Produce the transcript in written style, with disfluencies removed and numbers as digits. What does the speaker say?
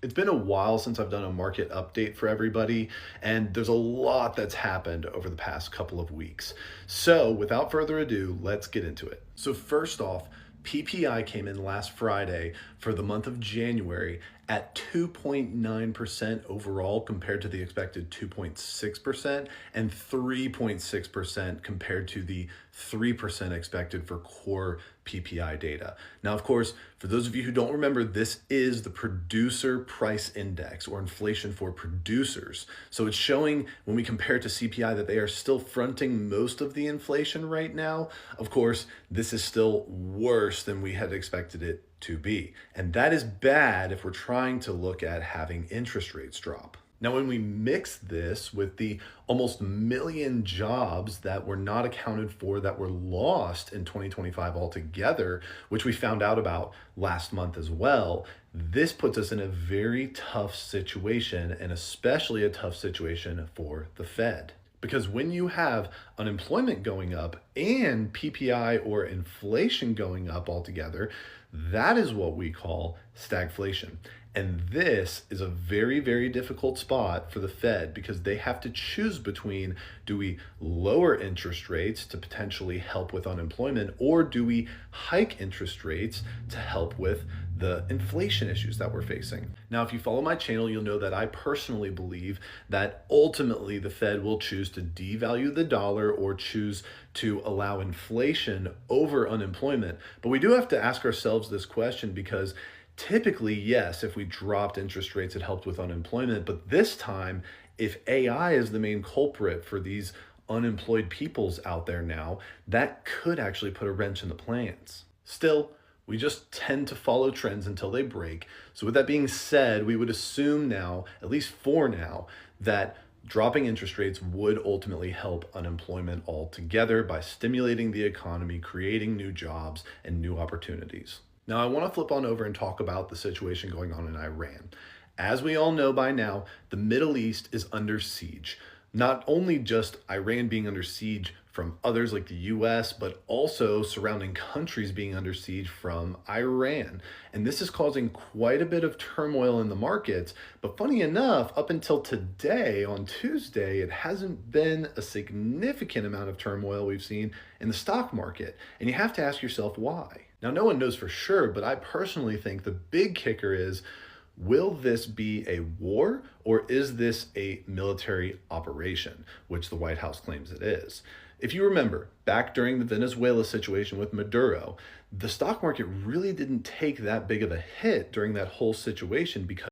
It's been a while since I've done a market update for everybody, and there's a lot that's happened over the past couple of weeks. So, without further ado, let's get into it. So, first off, PPI came in last Friday for the month of January at 2.9% overall compared to the expected 2.6% and 3.6% compared to the 3% expected for core PPI data. Now, of course, for those of you who don't remember, this is the producer price index or inflation for producers. So it's showing when we compare it to CPI that they are still fronting most of the inflation right now. Of course, this is still worse than we had expected it to be. And that is bad if we're trying to look at having interest rates drop. Now, when we mix this with the almost million jobs that were not accounted for that were lost in 2025 altogether, which we found out about last month as well, this puts us in a very tough situation, and especially a tough situation for the Fed. Because when you have unemployment going up and PPI or inflation going up altogether, that is what we call stagflation. And this is a very, very difficult spot for the Fed because they have to choose between, do we lower interest rates to potentially help with unemployment, or do we hike interest rates to help with the inflation issues that we're facing? Now, if you follow my channel, you'll know that I personally believe that ultimately the Fed will choose to devalue the dollar or choose to allow inflation over unemployment. But we do have to ask ourselves this question because typically, yes, if we dropped interest rates, it helped with unemployment. But this time, if AI is the main culprit for these unemployed peoples out there now, that could actually put a wrench in the plans. Still, we just tend to follow trends until they break. So with that being said, we would assume now, at least for now, that dropping interest rates would ultimately help unemployment altogether by stimulating the economy, creating new jobs and new opportunities. Now, I want to flip on over and talk about the situation going on in Iran. As we all know by now, the Middle East is under siege. Not only just Iran being under siege from others like the US, but also surrounding countries being under siege from Iran. And this is causing quite a bit of turmoil in the markets. But funny enough, up until today, on Tuesday, it hasn't been a significant amount of turmoil we've seen in the stock market. And you have to ask yourself why. Now, no one knows for sure, but I personally think the big kicker is, will this be a war or is this a military operation, which the White House claims it is? If you remember, back during the Venezuela situation with Maduro, the stock market really didn't take that big of a hit during that whole situation because